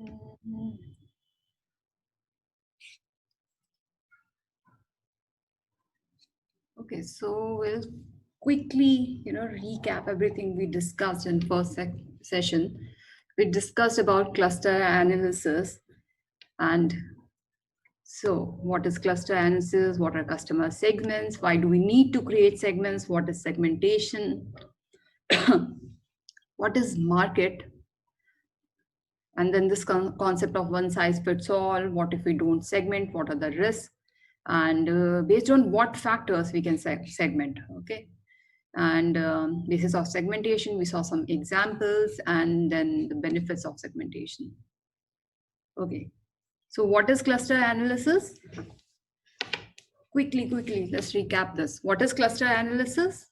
Mhm. Okay, so we'll quickly, recap everything we discussed in first session. We discussed about cluster analysis and so what is cluster analysis? What are customer segments? Why do we need to create segments? What is segmentation? What is market? And then this concept of one size fits all. What if we don't segment? What are the risks? And based on what factors we can segment, okay? And basis of segmentation, we saw some examples and then the benefits of segmentation. Okay, so what is cluster analysis? Quickly, let's recap this. What is cluster analysis?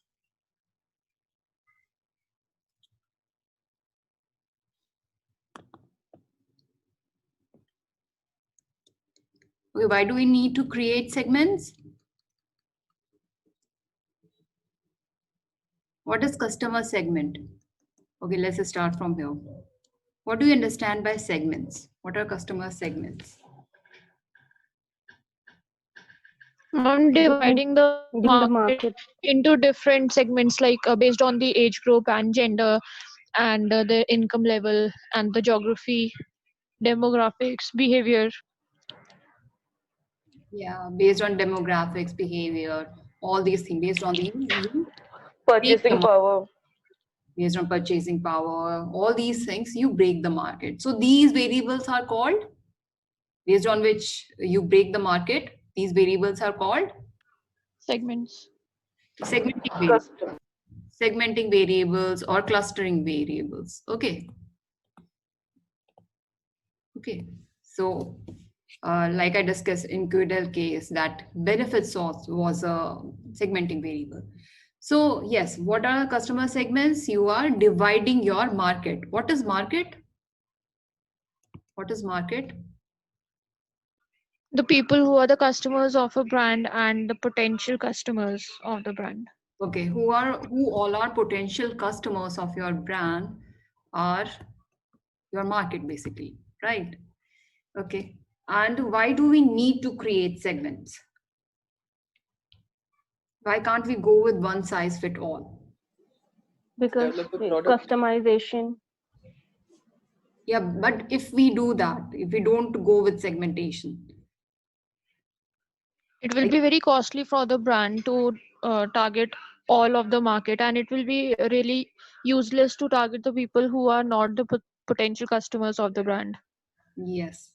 Okay, why do we need to create segments? What is customer segment? Okay, let's start from here. What do you understand by segments? What are customer segments? I'm dividing the Dividing the market market. into different segments, like based on the age group and gender, and the income level and the geography, demographics, behavior. Yeah, based on demographics, behavior, all these things, based on these, you break the Purchasing market. power. Based on purchasing power, all these things, you break the market. So these variables are called, based on which you break the market, these variables are called Segments. segmenting variables. Custom. Segmenting variables or clustering variables. Okay. Okay. So, like I discussed in Quidel case, that benefit source was a segmenting variable. So, yes, what are customer segments? You are dividing your market. What is market? What is market? The people who are the customers of a brand and the potential customers of the brand. Okay, who all are potential customers of your brand are your market basically, right? Okay. And why do we need to create segments? Why can't we go with one size fit all? Because Develop a product. customization. Yeah, but if we do that, if we don't go with segmentation, It will like, be very costly for the brand to target all of the market, and it will be really useless to target the people who are not the potential customers of the brand. yes.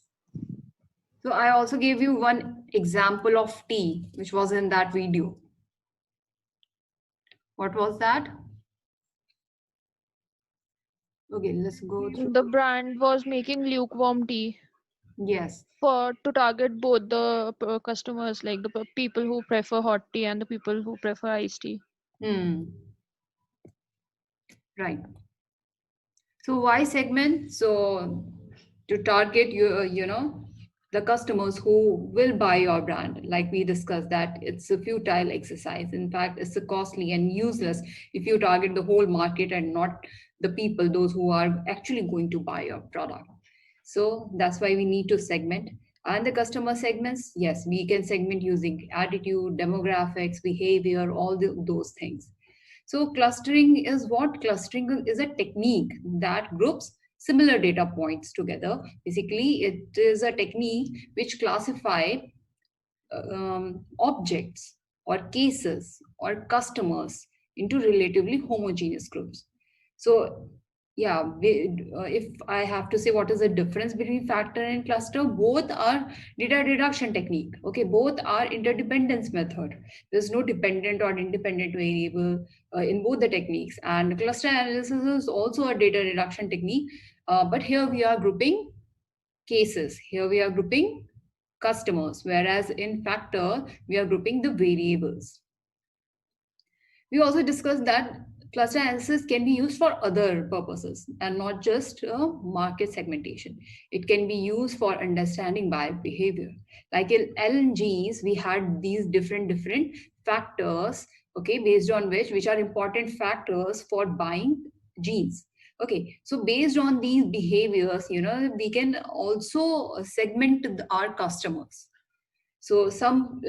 So I also gave you one example of tea, which was in that video. What was that? Okay, let's go through. The brand was making lukewarm tea Yes. for to target both the customers, like the people who prefer hot tea and the people who prefer iced tea. Hmm. Right. So why segment? So to target the customers who will buy your brand. Like we discussed that it's a futile exercise. In fact, it's a costly and useless if you target the whole market and not the people, those who are actually going to buy your product. So that's why we need to segment. And the customer segments, yes, we can segment using attitude, demographics, behavior, all those things. So clustering is what? Clustering is a technique that groups similar data points together. Basically, it is a technique which classify objects or cases or customers into relatively homogeneous groups. So yeah, if I have to say what is the difference between factor and cluster, both are data reduction technique. Okay, both are interdependence method. There's no dependent or independent variable in both the techniques. And cluster analysis is also a data reduction technique, but here we are grouping cases. Here we are grouping customers, whereas in factor, we are grouping the variables. We also discussed that cluster analysis can be used for other purposes and not just market segmentation. It can be used for understanding buyer behavior. Like in LNGs, we had these different factors, okay, based on which are important factors for buying jeans. Okay, so based on these behaviors, we can also segment our customers. So some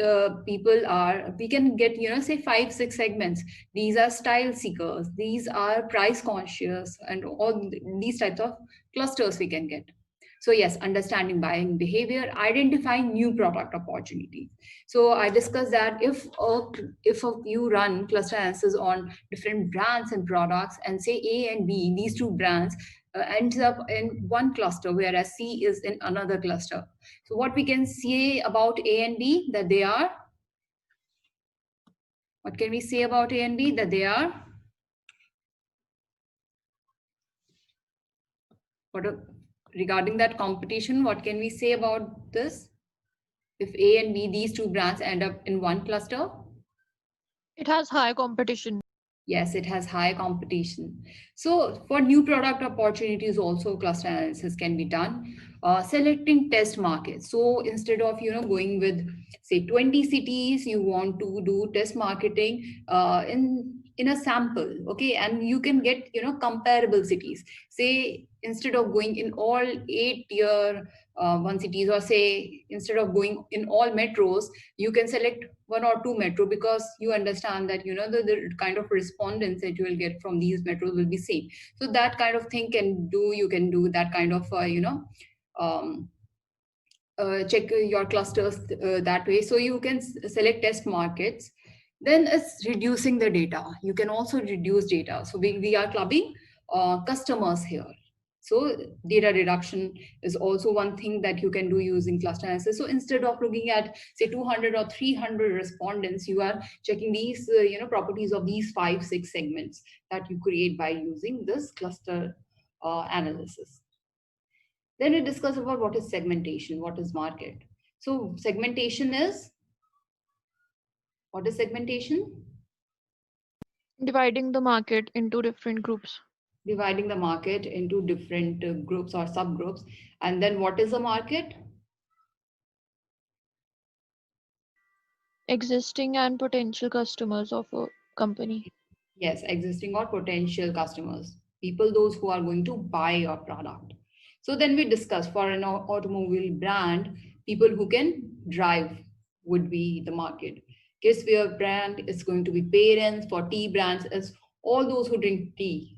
people we can get, say 5, 6 segments. These are style seekers, these are price conscious, and all these types of clusters we can get. So yes, understanding buying behavior, identifying new product opportunities. So I discussed that if you run cluster analysis on different brands and products, and say A and B, these two brands ends up in one cluster, whereas C is in another cluster. So what we can say about A and B, that they are, what can we say about A and B? That they are, regarding that competition, what can we say about this? If A and B, these two brands end up in one cluster? It has high competition. Yes, it has high competition. So for new product opportunities, also cluster analysis can be done. Selecting test markets. So instead of going with say 20 cities, you want to do test marketing in a sample, okay, and you can get comparable cities. Say instead of going in all 8 tier 1 cities, or say instead of going in all metros, you can select 1 or 2 metro, because you understand that the kind of respondents that you will get from these metros will be same. So that kind of thing you can do that kind of um, check your clusters that way. So you can select test markets. Then it's reducing the data. You can also reduce data. So we are clubbing customers here. So data reduction is also one thing that you can do using cluster analysis. So instead of looking at say 200 or 300 respondents, you are checking these properties of these 5, 6 segments that you create by using this cluster analysis. Then we discuss about what is segmentation, what is market. So segmentation is, what is segmentation? Dividing the market into different groups. Dividing the market into different groups or subgroups. And then what is a market? Existing and potential customers of a company. Yes, existing or potential customers, people those who are going to buy your product. So then we discuss for an automobile brand, people who can drive would be the market. Kids wear brand is going to be parents. For tea brands is all those who drink tea,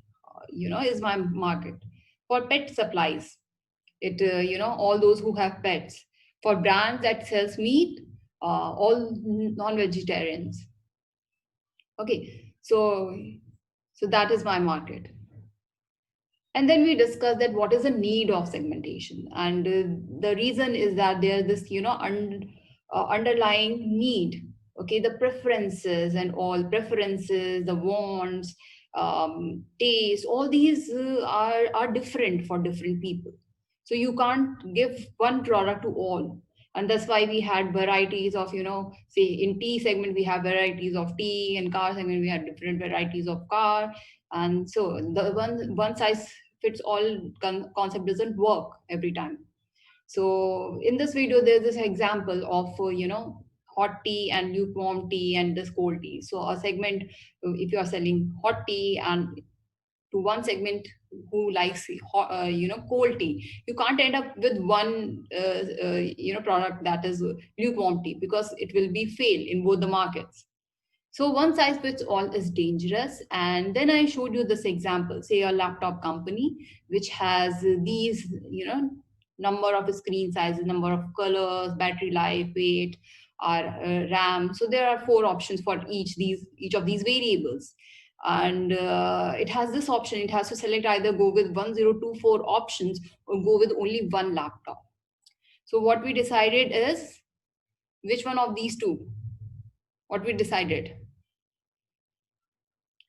is my market. For pet supplies, it all those who have pets. For brands that sells meat, all non-vegetarians. Okay, so that is my market. And then we discuss that what is the need of segmentation, and the reason is that there this underlying need. Okay, the preferences and all preferences, the wants, taste, all these are different for different people. So you can't give one product to all, and that's why we had varieties of say in tea segment we have varieties of tea, and car segment we had different varieties of car. And so the one size fits all concept doesn't work every time. So in this video there's this example of hot tea and lukewarm tea and this cold tea. So a segment, if you are selling hot tea, and to one segment who likes cold tea, you can't end up with one product that is lukewarm tea, because it will be fail in both the markets. So one size fits all is dangerous. And then I showed you this example, say a laptop company which has these number of screen sizes, number of colors, battery life, weight, or RAM. So there are 4 options for each of these variables. And it has this option, it has to select either go with 1024 options or go with only one laptop. So what we decided is, which one of these two? What we decided?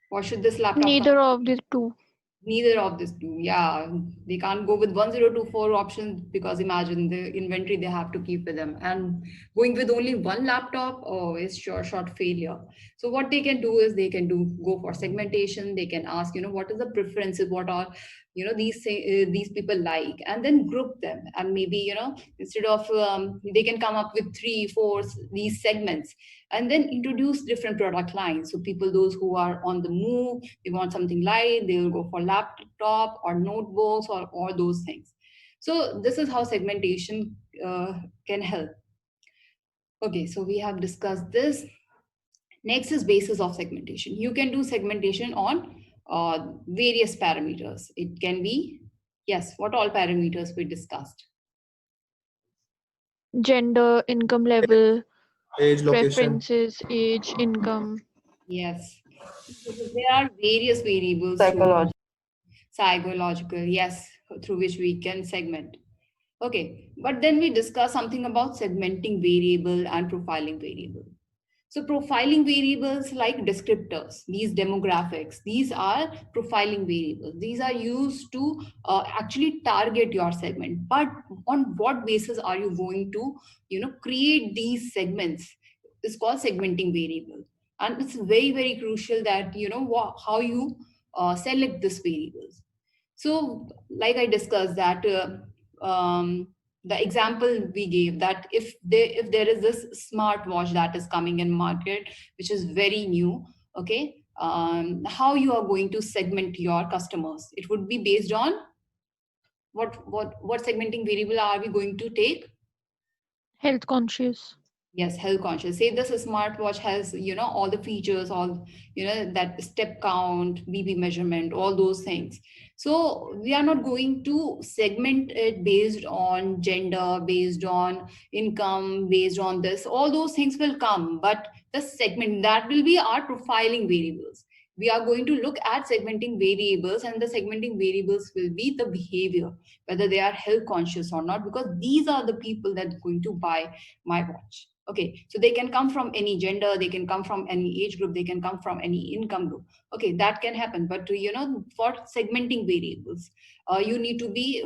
What should this laptop? Neither of these two. Neither of these two. Yeah, they can't go with 1024 options, because imagine the inventory they have to keep with them, and going with only one laptop, oh, is short failure. So what they can do is they can go for segmentation. They can ask what is the preferences, what are these people like, and then group them, and maybe instead of they can come up with 3 4 these segments, and then introduce different product lines. So people, those who are on the move, they want something light, they will go for laptop or notebooks or all those things. So this is how segmentation can help. Okay, so we have discussed this. Next is basis of segmentation. You can do segmentation on various parameters. It can be, yes, what all parameters we discussed? Gender, income level, Age, location. preferences, age, income. Yes. There are various variables. Psychology. Psychological, yes, through which we can segment. Okay, but then we discuss something about segmenting variable and profiling variable. So profiling variables like descriptors, these demographics, these are profiling variables. These are used to actually target your segment. But on what basis are you going to, create these segments? It's called segmenting variable. And it's very, very crucial that, how you select these variables. So like I discussed that, the example we gave, that if there is this smartwatch that is coming in market, which is very new, okay, how you are going to segment your customers? It would be based on what segmenting variable are we going to take? Health conscious. Yes, health conscious. Say this smartwatch has, all the features, all, that step count, BP measurement, all those things. So we are not going to segment it based on gender, based on income, based on this. All those things will come, but the segment, that will be our profiling variables. We are going to look at segmenting variables, and the segmenting variables will be the behavior, whether they are health conscious or not, because these are the people that are going to buy my watch. Okay, so they can come from any gender, they can come from any age group, they can come from any income group. Okay, that can happen. But for segmenting variables, you need to be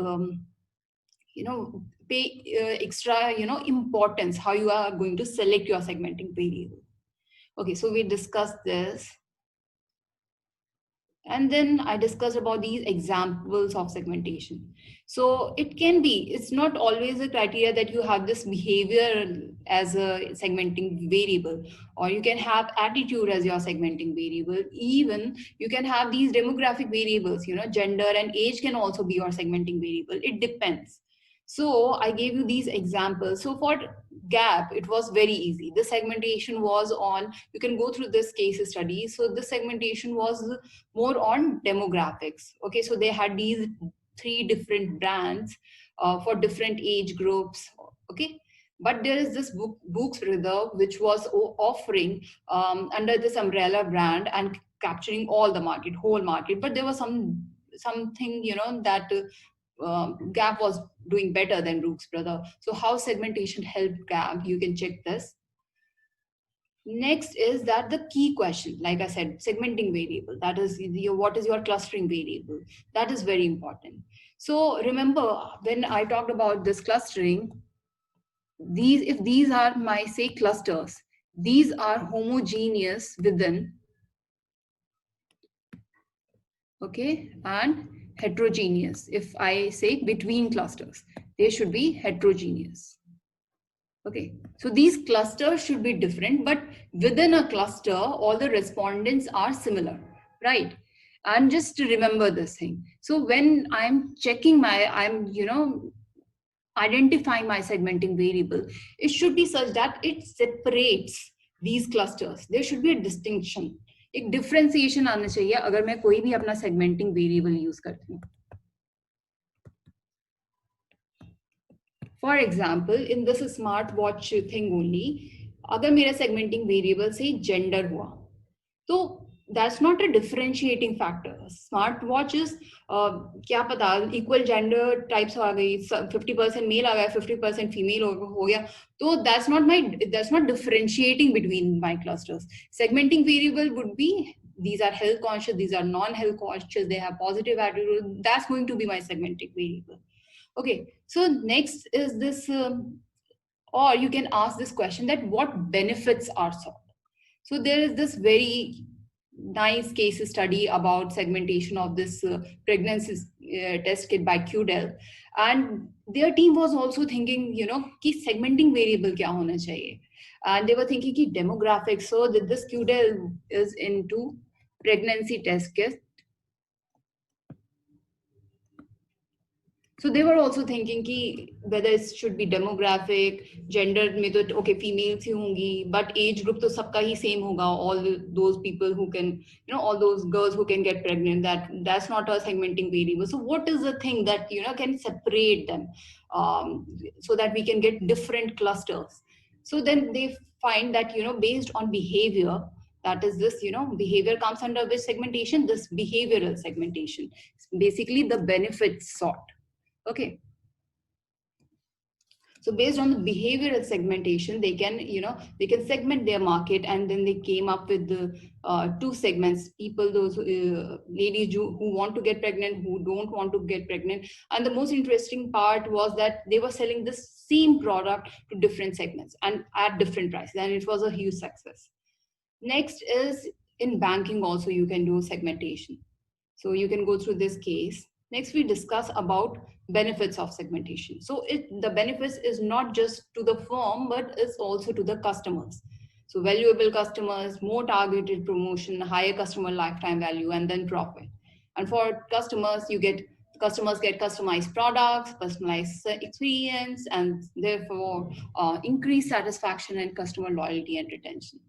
pay extra importance how you are going to select your segmenting variable. Okay, so we discussed this. And then I discussed about these examples of segmentation. So it's not always a criteria that you have this behavior as a segmenting variable, or you can have attitude as your segmenting variable. Even you can have these demographic variables, gender and age can also be your segmenting variable. It depends. So I gave you these examples. So for Gap, it was very easy. The segmentation was on, you can go through this case study. So the segmentation was more on demographics. Okay, so they had these 3 different brands for different age groups. Okay, but there is this Books Reserve, which was offering under this umbrella brand and capturing all the market, whole market. But there was something that Gap was doing better than Brooks Brothers. So how segmentation helped Gap? You can check this. Next is that the key question, like I said, segmenting variable. That is what is your clustering variable? That is very important. So remember, when I talked about this clustering, if these are my, say, clusters, these are homogeneous within, okay, and heterogeneous. If I say between clusters, they should be heterogeneous. Okay, so these clusters should be different, but within a cluster, all the respondents are similar, right? And just to remember this thing. So when I'm checking identifying my segmenting variable, it should be such that it separates these clusters. There should be a distinction. एक differentiation आना चाहिए अगर मैं कोई भी अपना segmenting variable use करती हूँ. For example, in this smartwatch thing only, अगर मेरा segmenting variable से gender हुआ, तो that's not a differentiating factor. Smartwatches, क्या पता, equal gender types आ गई, 50% male आ गया, 50% female हो गया, तो that's not differentiating between my clusters. Segmenting variable would be, these are health conscious, these are non-health conscious, they have positive attitude. That's going to be my segmenting variable. Okay, so next is this, or you can ask this question, that what benefits are sought? So there is this very nice case study about segmentation of this pregnancy test kit by QDEL, and their team was also thinking, कि segmenting variable क्या होना चाहिए, and they were thinking कि demographics. So that this QDEL is into pregnancy test kit. So they were also thinking कि whether it should be demographic, gender में तो okay females ही होंगी, but age group तो सबका ही same होगा, all those people who can, all those girls who can get pregnant, that's not a segmenting variable. So what is the thing that can separate them, so that we can get different clusters? So then they find that based on behavior, that is this, behavior comes under which segmentation? This behavioral segmentation, basically the benefits sort. Okay. So based on the behavioral segmentation, they can, they can segment their market, and then they came up with the two segments: people, those ladies who want to get pregnant, who don't want to get pregnant. And the most interesting part was that they were selling the same product to different segments and at different prices, and it was a huge success. Next is in banking also you can do segmentation. So you can go through this case. Next, we discuss about benefits of segmentation. So the benefits is not just to the firm, but it's also to the customers. So valuable customers, more targeted promotion, higher customer lifetime value, and then profit. And for customers, customers get customized products, personalized experience, and therefore increased satisfaction and customer loyalty and retention.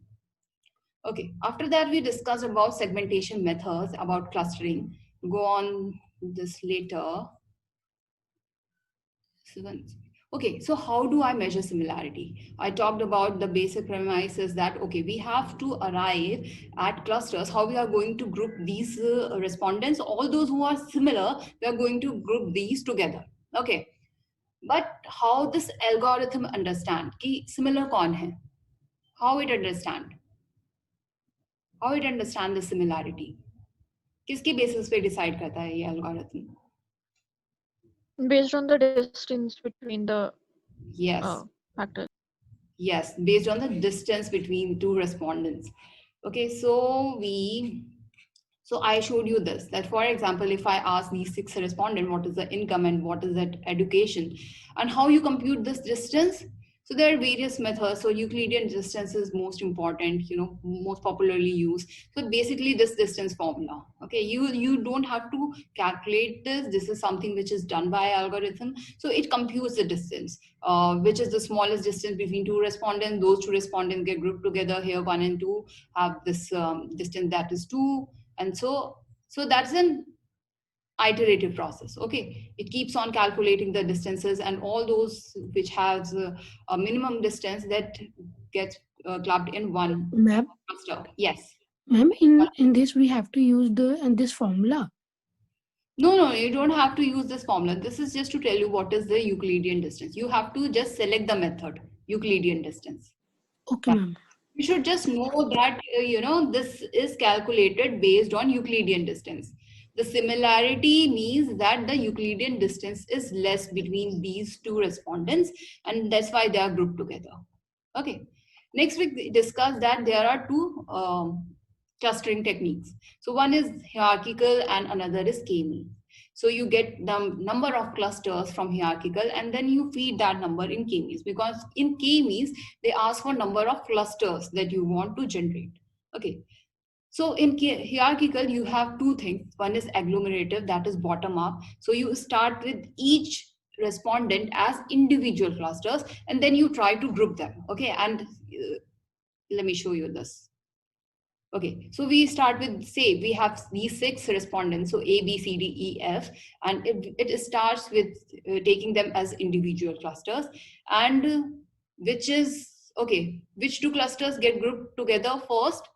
Okay, after that, we discuss about segmentation methods, about clustering. Go on this later. Okay, so how do I measure similarity? I talked about the basic premises that, okay, we have to arrive at clusters, how we are going to group these respondents, all those who are similar, we are going to group these together. Okay, but how this algorithm understand ki similar kaun hai? How it understand? How it understand the similarity? किसके basis पे decide करता है ये algorithm? Based on the distance between the Yes. factors. Yes, based on the distance between two respondents. Okay, so I showed you this, that for example, if I ask these 6 respondents, what is the income and what is that education, and how you compute this distance. So there are various methods. So Euclidean distance is most important, most popularly used. So basically this distance formula, okay, you don't have to calculate this. This is something which is done by algorithm. So it computes the distance, which is the smallest distance between two respondents. Those two respondents get grouped together. Here 1 and 2 have this distance that is 2. And so that's an iterative process. Okay, it keeps on calculating the distances, and all those which has a minimum distance that gets clubbed in one cluster. Yes, ma'am, in this we have to use this formula. No, you don't have to use this formula. This is just to tell you what is the Euclidean distance. You have to just select the method Euclidean distance. Okay, ma'am. You should just know that this is calculated based on Euclidean distance. The similarity means that the Euclidean distance is less between these two respondents, and that's why they are grouped together. Okay. Next, we discussed that there are two clustering techniques. So one is hierarchical and another is k-means. So you get the number of clusters from hierarchical, and then you feed that number in k-means, because in k-means they ask for number of clusters that you want to generate. Okay. So in hierarchical, you have two things. One is agglomerative, that is bottom up. So you start with each respondent as individual clusters, and then you try to group them. Okay, and let me show you this. Okay, so we start with, say, we have these 6 respondents, so A, B, C, D, E, F, and it starts with taking them as individual clusters, and which two clusters get grouped together first?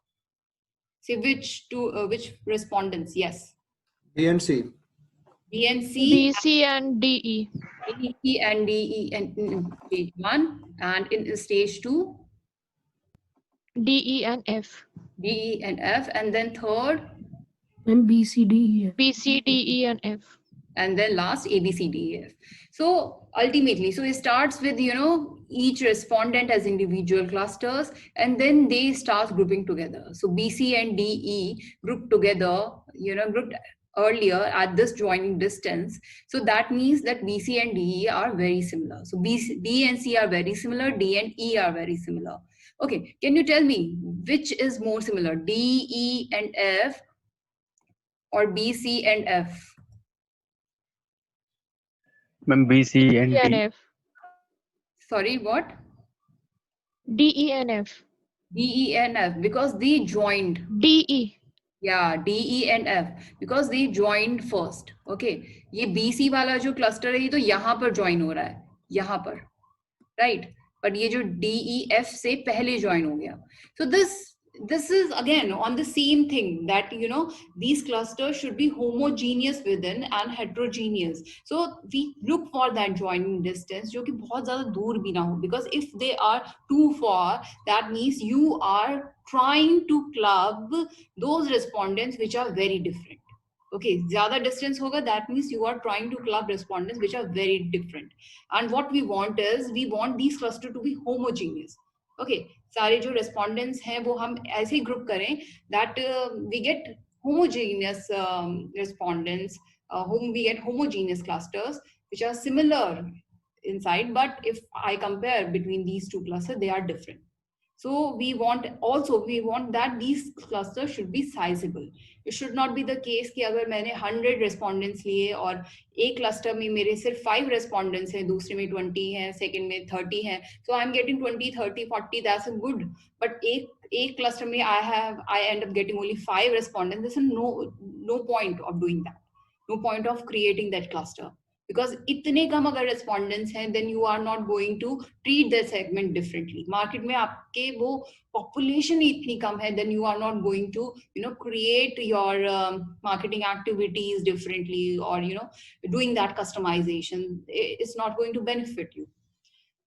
Say which respondents? Yes. B and C. B and C. B, C, and D, E. B, C, and D, E, and in stage 1, and in stage 2, D, E, and F. D, E, and F, and then third, And B, C, D, E. B, C, D, E, and F. And then last, A, B, C, D, E, F. So ultimately, so it starts with, each respondent as individual clusters, and then they start grouping together. So B, C, and D, E grouped together, grouped earlier at this joining distance. So that means that BC and DE are very similar. So D and C are very similar, D and E are very similar. Okay, can you tell me which is more similar, D, E and F or B, C and F? Ma'am, B, C, and D and D. F. Sorry, what? D, E, and F. D, E and F, because they joined. D, E. Yeah, D, E and F, because they joined first. Okay, ये BC वाला जो cluster है ये तो यहाँ पर join हो रहा है, यहाँ पर, right? But ये जो D, E, F से पहले join हो गया. So this is again on the same thing, that you know these clusters should be homogeneous within and heterogeneous. So we look for that joining distance जो कि बहुत ज़्यादा दूर भी ना हो, because if they are too far, that means you are trying to club those respondents which are very different. Okay, zyada distance hoga, that means you are trying to club respondents which are very different. And what we want is, we want these clusters to be homogeneous. Okay, सारे जो respondents हैं वो हम ऐसे ही group करें that we get homogeneous respondents, whom we get homogeneous clusters which are similar inside, but if I compare between these two clusters, they are different. So we want that these clusters should be sizable. It should not be the case कि अगर मैंने 100 respondents लिए और एक cluster में मेरे सिर्फ 5 respondents हैं, दूसरे में 20 हैं, second में 30 हैं, so I'm getting 20, 30, 40, that's good. But एक cluster में I end up getting only 5 respondents. There's no point of doing that. No point of creating that cluster. Because इतने कम अगर respondents हैं, then you are not going to treat the segment differently. Market में आपके वो population इतनी कम है, then you are not going to create your marketing activities differently, or doing that customization. It's not going to benefit you.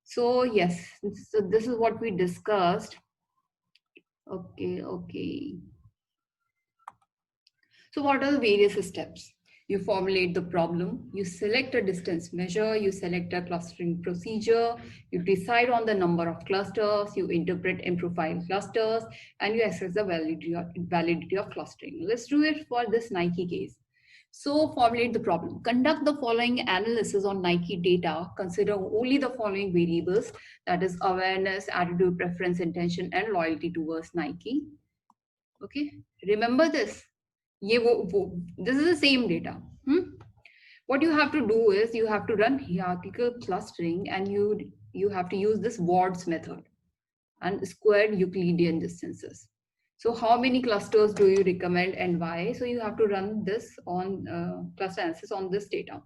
So yes, so this is what we discussed. Okay. So what are the various steps? You formulate the problem, you select a distance measure, you select a clustering procedure, you decide on the number of clusters, you interpret and profile clusters, and you assess the validity of clustering. Let's do it for this Nike case. So formulate the problem. Conduct the following analysis on Nike data. Consider only the following variables, that is awareness, attitude, preference, intention, and loyalty towards Nike. Okay, remember this. This is the same data. What you have to do is you have to run hierarchical clustering, and you have to use this Ward's method and squared Euclidean distances. So how many clusters do you recommend and why? So you have to run this on cluster analysis on this data.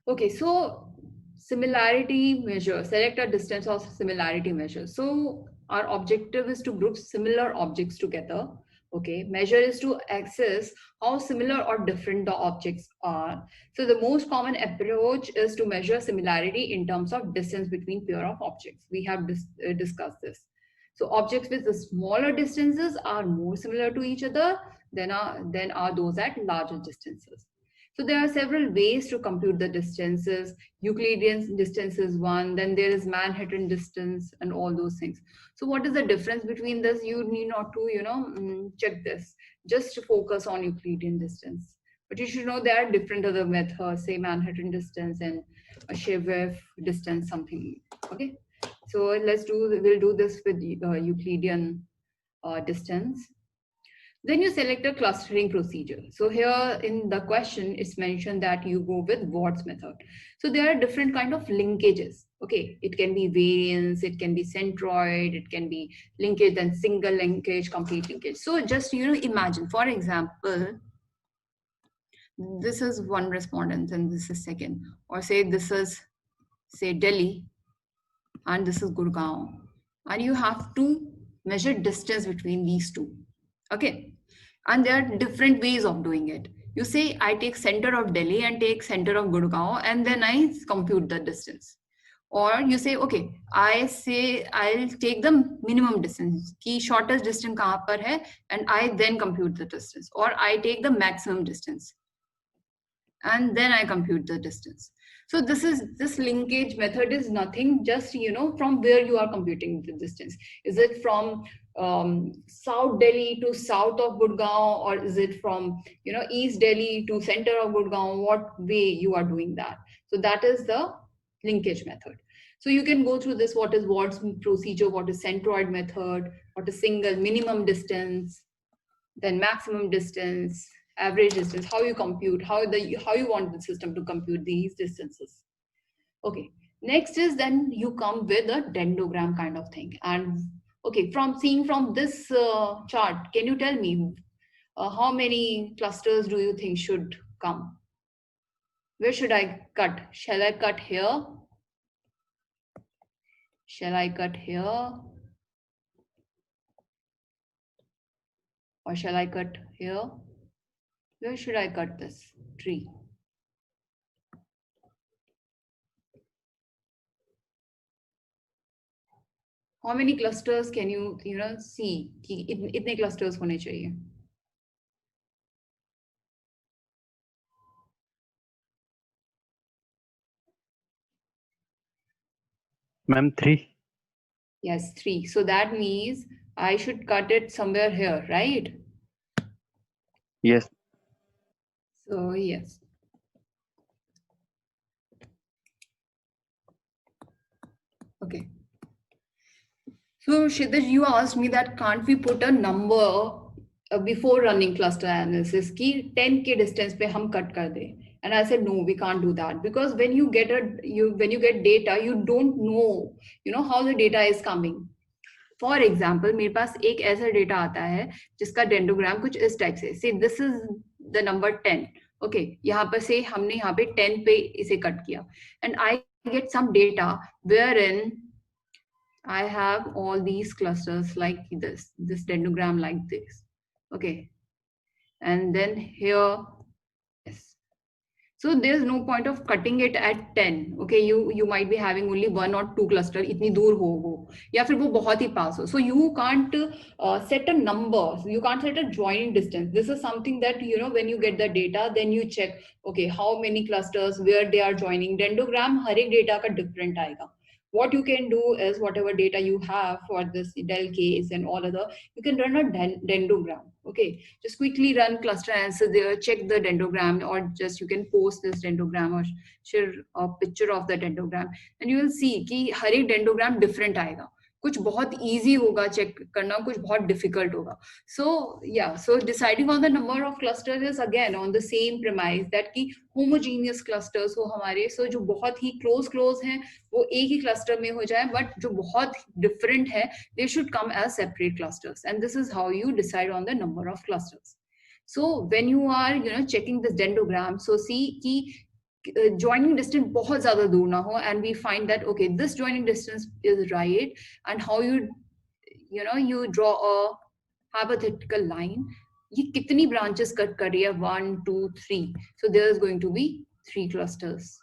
Okay, so similarity measure, select a distance of similarity measure. So our objective is to group similar objects together. Okay, measure is to assess how similar or different the objects are. So the most common approach is to measure similarity in terms of distance between pair of objects. We have discussed this. So objects with the smaller distances are more similar to each other than are those at larger distances. So there are several ways to compute the distances. Euclidean distance is one, then there is Manhattan distance and all those things. So what is the difference between this? You need not to, check this. Just focus on Euclidean distance. But you should know there are different other methods, say Manhattan distance and a Cherev distance, something, okay? So we'll do this with Euclidean distance. Then you select a clustering procedure. So here in the question, it's mentioned that you go with Ward's method. So there are different kind of linkages. Okay, it can be variance, it can be centroid, it can be linkage, then single linkage, complete linkage. So just imagine, for example, this is one respondent and this is second, or say this is Delhi and this is Gurgaon, and you have to measure distance between these two. Okay, and there are different ways of doing it. You say I take center of Delhi and take center of Gurgaon, and then I compute the distance. Or you say, okay, I'll take the minimum distance, ki shortest distance kahan par hai, and I then compute the distance. Or I take the maximum distance, and then I compute the distance. So this linkage method is nothing, just from where you are computing the distance. Is it from South Delhi to south of Gurgaon, or is it from East Delhi to center of Gurgaon? What way you are doing that? So that is the linkage method. So you can go through this: what is Watt's procedure, what is centroid method, what is single minimum distance, then maximum distance, average distance, how you compute, how you want the system to compute these distances. Okay, next is then you come with a dendrogram kind of thing. And okay, from seeing from this chart, can you tell me how many clusters do you think should come? Where should I cut? Shall I cut here? Shall I cut here? Or shall I cut here? Where should I cut this tree? How many clusters can you see कि इतने clusters होने चाहिए? Ma'am, 3. Yes, 3. So that means I should cut it somewhere here, right? Yes. So yes. Okay. So Kshitij, you asked me that can't we put a number before running cluster analysis ki 10 k distance pe hum cut kar de? And I said no, we can't do that, because when you get data, you don't know how the data is coming. For example, मेरे पास एक ऐसा data आता है जिसका dendrogram कुछ इस type से, say this is the number 10. Okay, यहाँ पर से हमने यहाँ पे 10 पे इसे कट किया, and I get some data wherein I have all these clusters like this dendrogram like this. Okay, and then here, yes. So there's no point of cutting it at 10. Okay, you might be having only 1 or 2 cluster, इतनी दूर हो वो, या फिर वो बहुत ही पास हो. So you can't set a number. You can't set a joining distance. This is something that when you get the data, then you check. Okay, how many clusters, where they are joining. Dendrogram हर एक data का different आएगा. What you can do is whatever data you have for this del case and all other, you can run a dendrogram. Okay, just quickly run cluster analysis there, check the dendrogram, or just you can post this dendrogram or share a picture of the dendrogram, and you will see कि हर एक dendrogram different आएगा. कुछ बहुत easy होगा check करना, कुछ बहुत difficult होगा. So yeah, so deciding on the number of clusters is again on the same premise that कि homogeneous clusters हो हमारे, so जो बहुत ही close हैं वो एक ही cluster में हो जाए, but जो बहुत different है they should come as separate clusters, and this is how you decide on the number of clusters. So when you are checking this dendrogram, so see कि joining distance बहुत ज़्यादा दूर ना हो, and we find that okay, this joining distance is right, and how you draw a hypothetical line, ये कितनी branches cut कर रही है, 1 2 3, so there is going to be 3 clusters.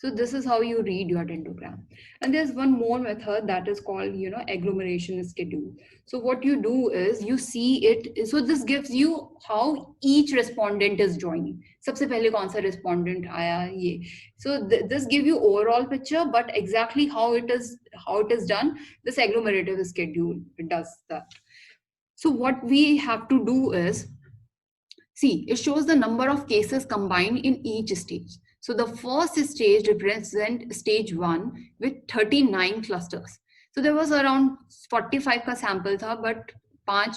So this is how you read your dendrogram. And there's one more method that is called, agglomeration schedule. So what you do is you see it. So this gives you how each respondent is joining. सबसे पहले कौन सा respondent आया ये. So this gives you overall picture, but exactly how it is done, this agglomerative schedule, it does that. So what we have to do is, see, it shows the number of cases combined in each stage. So the first stage represents stage 1 with 39 clusters. So there was around 45 का sample था, but 5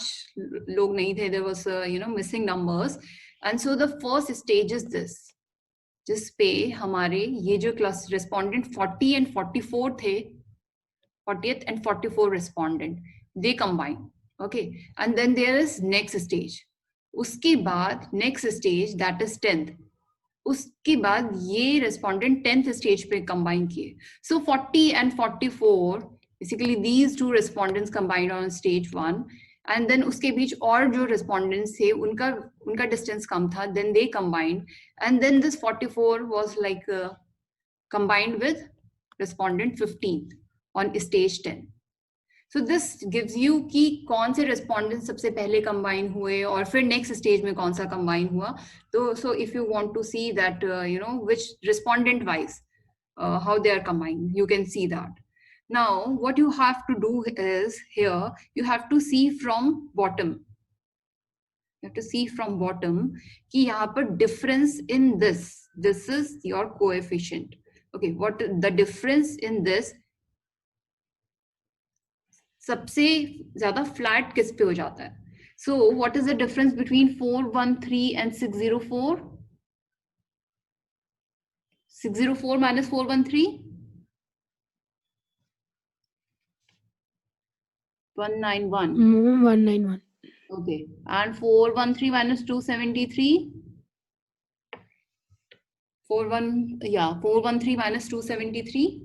लोग नहीं थे. There was missing numbers, and so the first stage is this, जिस पे हमारे ये जो class respondent 40 and 44 थे, 40th and 44 respondent, they combine. Okay, and then there is next stage. उसके बाद next stage, that is 10th. उसके बाद ये respondent 10th stage पे combine किए. So 40 and 44, basically these two respondents combined on stage 1, and then उसके बीच और जो respondents थे उनका distance कम था, then they combined, and then this 44 was like combined with respondent 15 on stage 10. So this gives you कि कौन से respondents सबसे पहले combine हुए और फिर next stage में कौन सा combine हुआ. So if you want to see that which respondent wise how they are combined, you can see that. Now, what you have to do is here, you have to see from bottom. You have to see from bottom कि यहाँ पर difference in this. This is your coefficient. Okay, what the difference in this? सबसे ज़्यादा flat किस पे हो जाता है? So, what is the difference between 413 and 604? 604 minus 413? 191. 191. Okay. And 413 minus 273? 413 minus 273?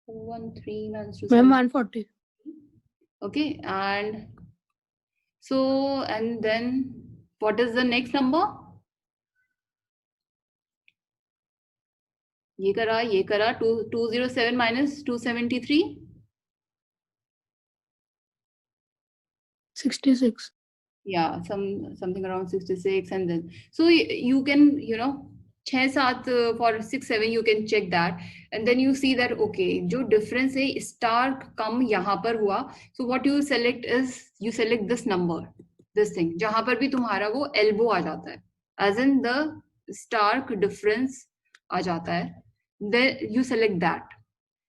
413 minus 273. Ma'am, 140. Okay. And so, and then what is the next number? ये करा 207 minus 273? 66. Yeah, something around 66, and then so you can, you know, 6-7 for 6-7 you can check that, and then you see that okay, जो difference है star कम यहाँ पर हुआ, so what you select is you select this number, this thing, जहाँ पर भी तुम्हारा वो elbow आ जाता है, as in the stark difference आ जाता है, then you select that.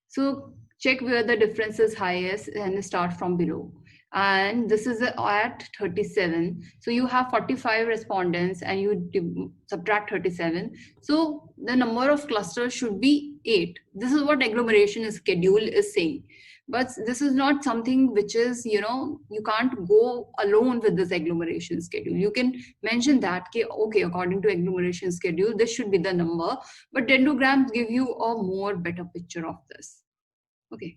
So check where the difference is highest and start from below. And this is at 37. So you have 45 respondents and you subtract 37. So the number of clusters should be 8. This is what agglomeration schedule is saying. But this is not something which is, you know, you can't go alone with this agglomeration schedule. You can mention that, okay, according to agglomeration schedule, this should be the number. But dendrograms give you a more better picture of this. Okay.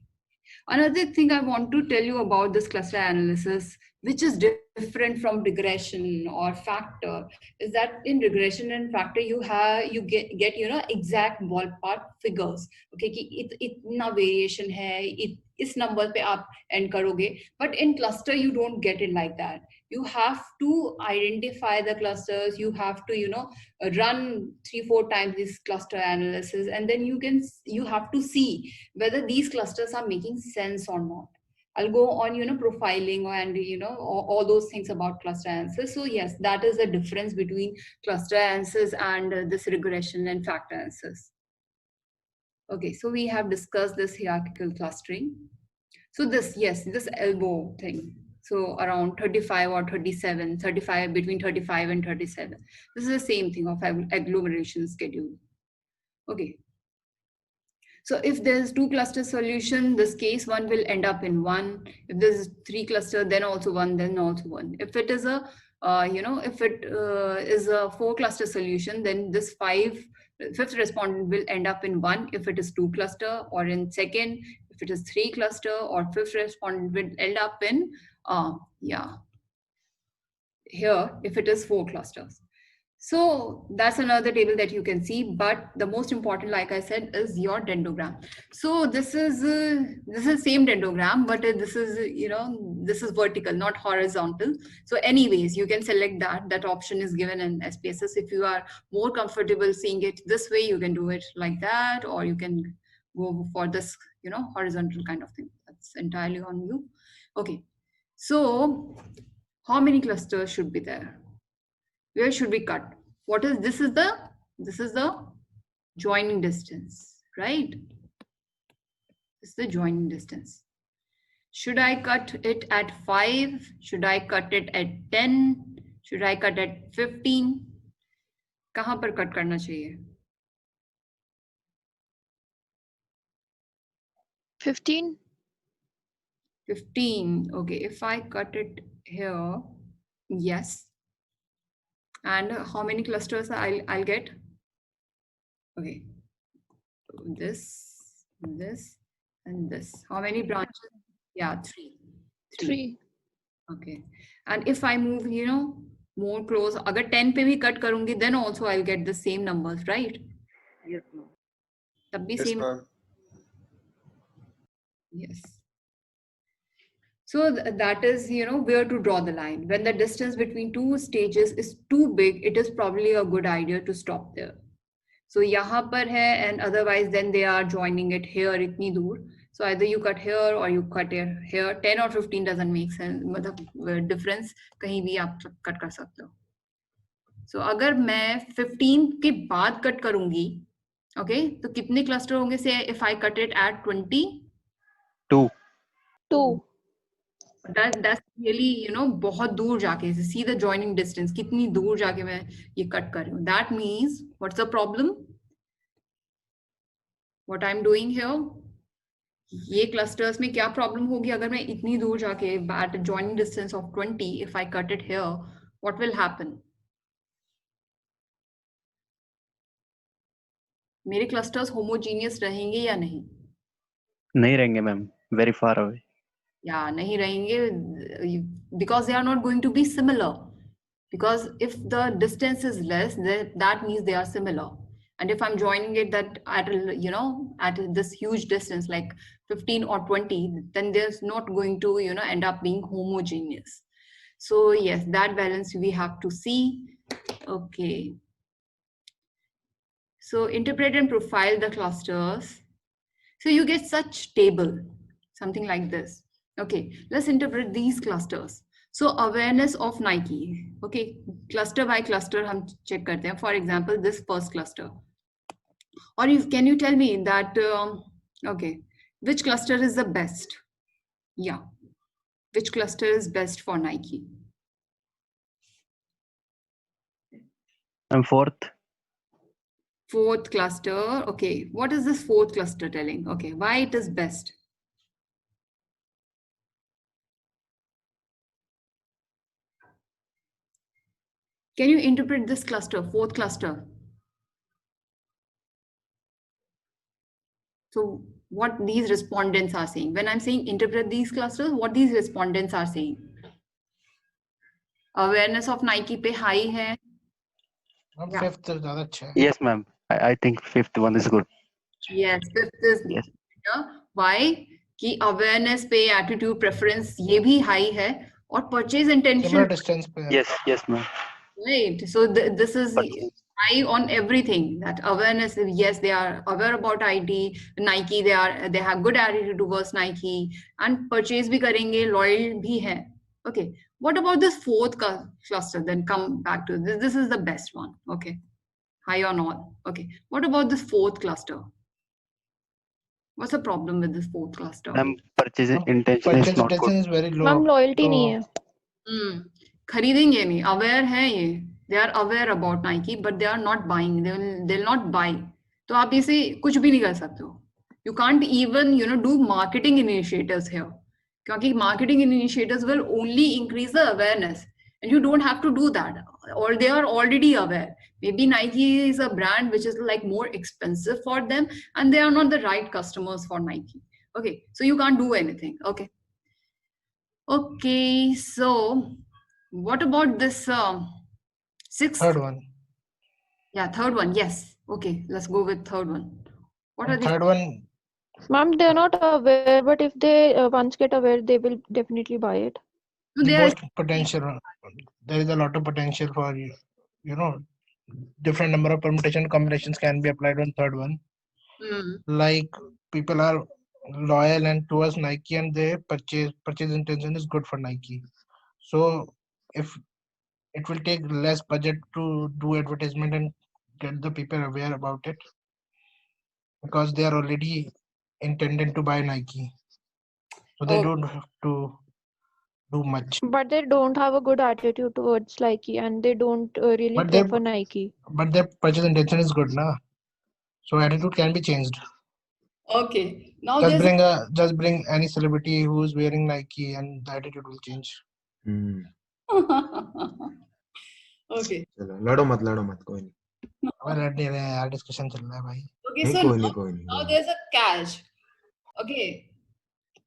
Another thing I want to tell you about this cluster analysis, which is different from regression or factor, is that in regression and factor you get you know exact ballpark figures. Okay, कि इतना variation है, इस number पे आप end करोगे. But in cluster you don't get it like that. You have to identify the clusters. You have to, you know, run 3-4 times this cluster analysis, and then you have to see whether these clusters are making sense or not. I'll go on, you know, profiling and, you know, all those things about cluster analysis. So yes, that is the difference between cluster analysis and this regression and factor analysis. Okay, so we have discussed this hierarchical clustering. So this, yes, this elbow thing. So around 35 or 37, 35, between 35 and 37. This is the same thing of agglomeration schedule. Okay. So if there's 2 cluster solution, this case 1 will end up in 1. If there's 3 cluster, then also 1, then also 1. If it is a, you know, if it is a 4 cluster solution, then this fifth respondent will end up in 1 if it is 2 cluster, or in second, if it is 3 cluster, or 5th respondent will end up in, here if it is 4 clusters. So that's another table that you can see, but the most important, like I said, is your dendrogram. So this is same dendrogram, but this is, you know, this is vertical, not horizontal. So anyways, you can select that option is given in SPSS. If you are more comfortable seeing it this way, you can do it like that, or you can go for this, you know, horizontal kind of thing. That's entirely on you. Okay, so how many clusters should be there? Where should we cut? What is this? Is the joining distance, right? This is the joining distance. Should I cut it at 5? Should I cut it at 10? Should I cut at 15? कहाँ पर cut करना चाहिए? 15. 15. Okay, if I cut it here, yes. And how many clusters I'll get? Okay, this, and this. How many branches? Yeah, 3. Okay, and if I move, you know, more close, agar 10 pe bhi cut karungi, then also I'll get the same numbers, right? Yes, ma'am. Tab bhi Yes, same. ma'am. Yes. So that is, you know, where to draw the line. When the distance between 2 stages is too big, it is probably a good idea to stop there. So यहाँ पर है, and otherwise then they are joining it here इतनी दूर. So either you cut here or you cut here. 10 or 15 doesn't make sense. मतलब difference कहीं भी आप cut कर सकते हो. So अगर मैं 15 के बाद cut करूंगी, okay, तो कितने cluster होंगे? Say if I cut it at 20. 2. 2. That's really, बहुत दूर जाके, see the joining distance, कितनी दूर जाके मैं ये cut कर रही हूँ. That means what's the problem? What I'm doing here? ये clusters में क्या problem होगी अगर मैं इतनी दूर जाके at a joining distance of 20, if I cut it here, what will happen? मेरे clusters homogeneous रहेंगे या नहीं? नहीं रहेंगे ma'am, very far away. Yeah, nahi rahenge, because they are not going to be similar. Because if the distance is less, that means they are similar. And if I'm joining it that at at this huge distance like 15 or 20, then there's not going to end up being homogeneous. So yes, that balance we have to see. Okay. So interpret and profile the clusters. So you get such table, something like this. Okay, let's interpret these clusters. So awareness of Nike. Okay, cluster by cluster हम check करते हैं. For example, this first cluster. Or can you tell me that, okay, which cluster is the best? Yeah, which cluster is best for Nike? And fourth. Fourth cluster. Okay, what is this fourth cluster telling? Okay, why it is best? Can you interpret this cluster, fourth cluster? So what these respondents are saying, when I'm saying interpret these clusters, what these respondents are saying? Awareness of Nike पे high है. Yeah. Fifth is ज़्यादा अच्छा है. Yes ma'am, I think fifth one is good. Yes, fifth is Yes. better. Why? कि awareness पे attitude preference ये भी high है और purchase intention. Similar distance पे है. Yes ma'am. Right. So this is Purchase. high on everything. That awareness. Yes, they are aware about IT, Nike. They have good attitude towards Nike and purchase भी करेंगे, loyal भी है. Okay. What about this fourth cluster? Then come back to this. This is the best one. Okay. High on all. Okay. What about this fourth cluster? What's the problem with this fourth cluster? Ma'am, purchase intention is Purchase not intention good. is very low. Ma'am loyalty तो नहीं है. खरीदेंगे नहीं, aware है ये. They are aware about Nike, but they are not buying. They'll not buy. तो आप इसे कुछ भी नहीं कर सकते हो. You can't even do marketing initiatives here. क्योंकि marketing initiatives will only increase the awareness, and you don't have to do that. Or they are already aware. Maybe Nike is a brand which is like more expensive for them, and they are not the right customers for Nike. Okay, so you can't do anything. Okay. Okay, so what about this sixth? third one. Yeah, third one. Yes. Okay, let's go with third one. What are And these? third one, Ma'am, they are not aware, but if they once get aware, they will definitely buy it. No, they are. both potential. There is a lot of potential for different number of permutation combinations can be applied on third one. Like people are loyal and towards Nike and their purchase intention is good for Nike. So if it will take less budget to do advertisement and get the people aware about it because they are already intended to buy Nike. So they Oh. don't have to do much. But they don't have a good attitude towards Nike, and they don't really But they- prefer Nike. But their purchase intention is good, na? So attitude can be changed. Okay. Now Just bring any celebrity who's wearing Nike and the attitude will change. Okay. चलो लड़ो मत कोई नहीं. अब लड़ नहीं रहे हैं यार, डिस्कशन चल रहा है भाई. Okay. नहीं So कोई now, नहीं now there's a catch. Okay.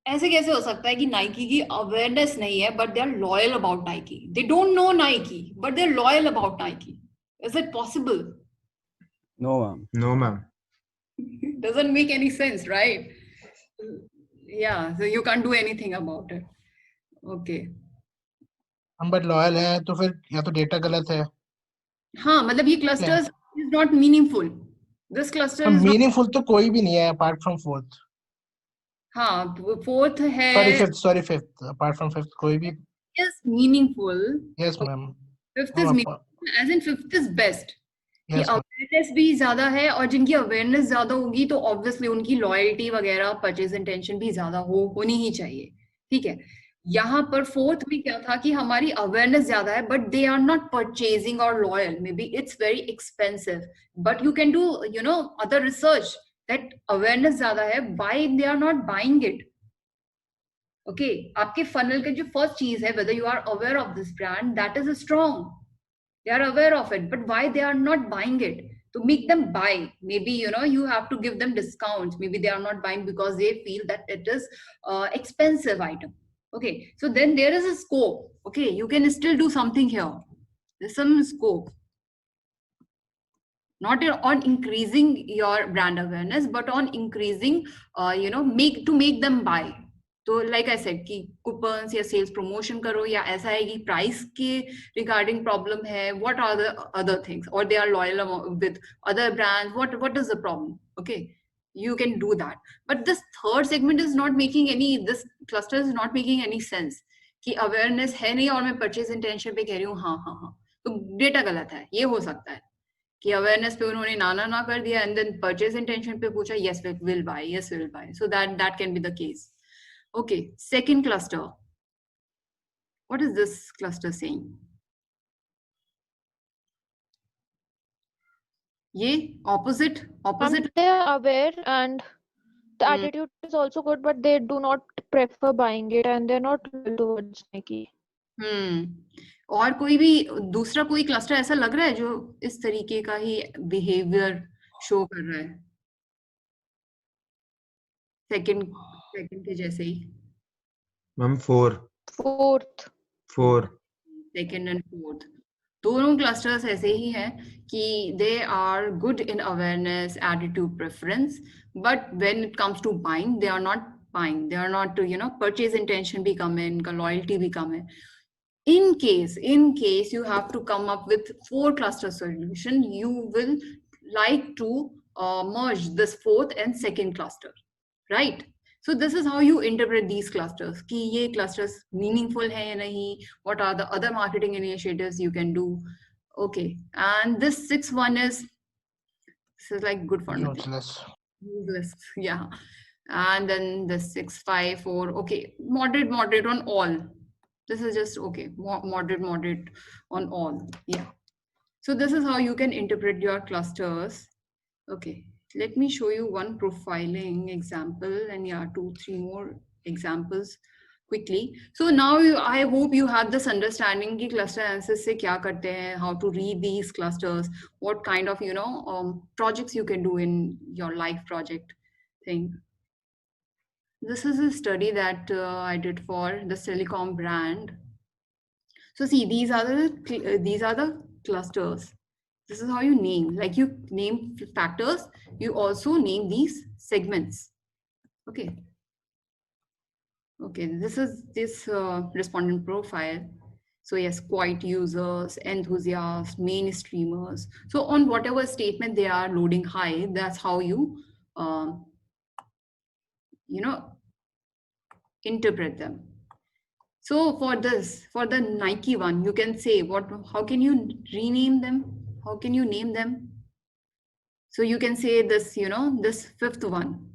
ऐसे कैसे हो सकता है कि नाइकी की अवेयरनेस नहीं है but they are loyal about Nike. They don't know Nike but they are loyal about Nike. Is it possible? No, ma'am. No ma'am. Doesn't make any sense, right? Yeah, so you can't do anything about it. Okay. हम but loyal है तो फिर या तो data गलत है. हाँ, मतलब ये clusters is not meaningful. This cluster is not, meaningful तो कोई भी नहीं है अपार्ट फ्रॉम फोर्थ. हाँ, fourth Sorry, है fifth. Apart from fifth, कोई भी. is meaningful. Yes, ma'am. Fifth is meaningful, as in fifth is best. कि Yes, ma'am. अवेयरनेस भी ज्यादा है, और जिनकी अवेयरनेस ज्यादा होगी तो ऑब्वियसली उनकी लॉयल्टी वगैरह, परचेज इंटेंशन भी ज्यादा होनी ही चाहिए. ठीक है. यहाँ पर फोर्थ में क्या था कि हमारी अवेयरनेस ज्यादा है but they are not purchasing और loyal. May be it's very expensive but you can do other research that awareness ज्यादा है, why they are not buying it. Okay, आपके फनल का जो फर्स्ट चीज है, whether you are aware of this brand, that is strong. They are aware of it, but why they are not buying it? To make them buy, maybe you have to give them discounts. Maybe they are not buying because they feel that it is expensive item. Okay, so then there is a scope. Okay, you can still do something here. There's some scope, not on increasing your brand awareness, but on increasing make them buy. तो like I said कि coupons या sales promotion करो, या ऐसा है कि price के regarding problem है, what are the other things, और they are loyal with other brands, what is the problem. Okay, you can do that. But this third segment is not making any, this cluster is not making any sense कि awareness है नहीं और मैं purchase intention पे कह रही हूँ हाँ हाँ हाँ, तो डेटा गलत है. ये हो सकता है कि अवेयरनेस पे उन्होंने ना कर दिया एंड देन परचेज इंटेंशन पे पूछा yes will buy, so that can be the case. Okay, second cluster. What is this cluster saying? ये opposite. They are aware and the attitude is also good, but they do not prefer buying it and they're not loyal towards Nike. और कोई भी दूसरा कोई cluster ऐसा लग रहा है जो इस तरीके का ही बिहेवियर शो कर रहा है? सेकंड के जैसे ही. Ma'am fourth. Second and fourth दोनों क्लस्टर्स ऐसे ही हैं कि they are good in awareness, attitude, preference, but when it comes to buying they are not buying, they are not purchase intention भी कम है, इनका लॉयल्टी भी कम है. In case you have to come up with 4 cluster solution, you will like to merge this fourth and second cluster, right? So this is how you interpret these clusters कि ये clusters meaningful है या नहीं, what are the other marketing initiatives you can do. Okay, and this 6-1 is like good for nothing, useless. Yeah. And then the 6-5-4, okay, moderate on all. This is just okay, moderate on all. Yeah, so this is how you can interpret your clusters. Okay, let me show you one profiling example, and yeah, 2-3 more examples quickly. So now I hope you have this understanding कि cluster analysis से क्या करते हैं, how to read these clusters, what kind of projects you can do in your life project thing. This is a study that I did for the Silicon brand. So see, these are the clusters. This is how you name. Like you name factors, you also name these segments. Okay. Okay. This is this respondent profile. So yes, quiet users, enthusiasts, mainstreamers. So on whatever statement they are loading high, that's how you interpret them. So for the Nike one, you can say how can you rename them? How can you name them? So you can say this, this fifth one,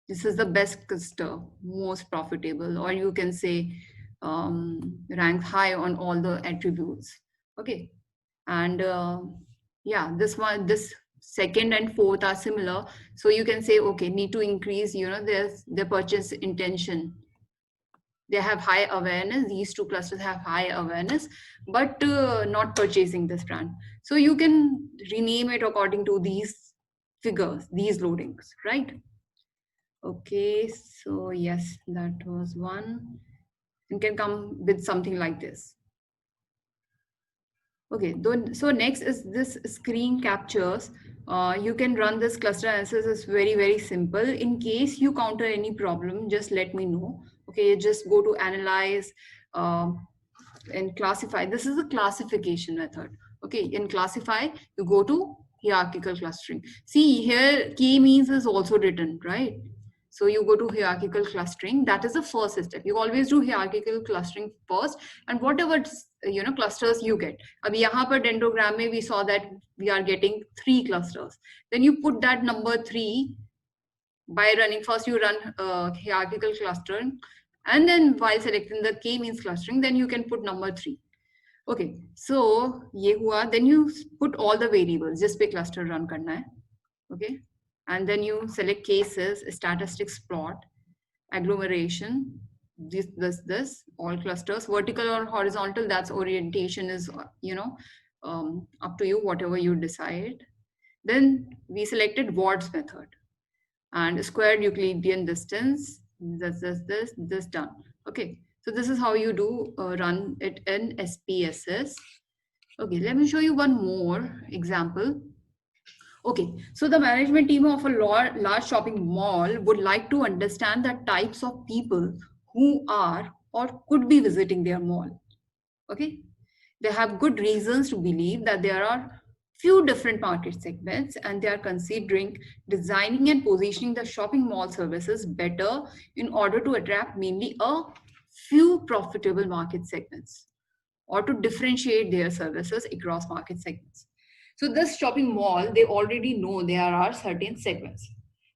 this is the best cluster, most profitable, or you can say ranks high on all the attributes. Okay. And yeah, this second and fourth are similar. So you can say, okay, need to increase, their purchase intention. They have high awareness. These 2 clusters have high awareness, but not purchasing this brand. So you can rename it according to these figures, these loadings, right? Okay, so yes, that was one. You can come with something like this. Okay, so next is this screen captures. You can run this cluster analysis. It's very, very simple. In case you counter any problem, just let me know. Okay, just go to analyze and classify. This is a classification method. Okay, in classify, you go to hierarchical clustering. See here, key means is also written, right? So you go to hierarchical clustering. That is the first step. You always do hierarchical clustering first, and whatever clusters you get. Ab yahan par dendrogram mein we saw that we are getting 3 clusters. Then you put that number 3 by running. First you run hierarchical clustering, and then while selecting the k-means clustering, then you can put number 3. Okay, so ye hua. Then you put all the variables. Just pe cluster run karna hai. Okay. And then you select cases, statistics plot, agglomeration, this, all clusters, vertical or horizontal, that's orientation is, up to you, whatever you decide. Then we selected Ward's method and squared Euclidean distance, this done. Okay, so this is how you do run it in SPSS. Okay, let me show you one more example. Okay, so the management team of a large shopping mall would like to understand the types of people who are or could be visiting their mall. Okay, they have good reasons to believe that there are few different market segments, and they are considering designing and positioning the shopping mall services better in order to attract mainly a few profitable market segments, or to differentiate their services across market segments. So this shopping mall, they already know there are certain segments,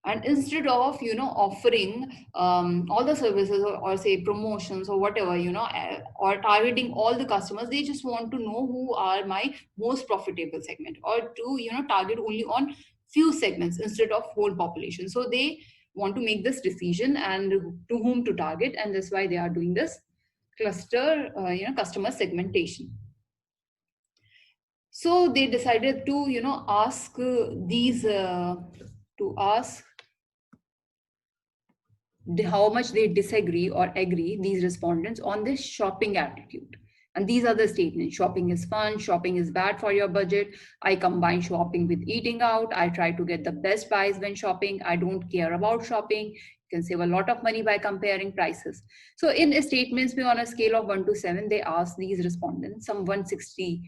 and instead of offering all the services or say promotions or whatever, or targeting all the customers, they just want to know who are my most profitable segment, or to target only on few segments instead of whole population. So they want to make this decision and to whom to target, and that's why they are doing this cluster customer segmentation. So they decided to ask how much they disagree or agree, these respondents, on this shopping attitude. And these are the statements: shopping is fun, shopping is bad for your budget, I combine shopping with eating out, I try to get the best buys when shopping, I don't care about shopping, you can save a lot of money by comparing prices. So in statements on a scale of 1 to 7, they asked these respondents, some 160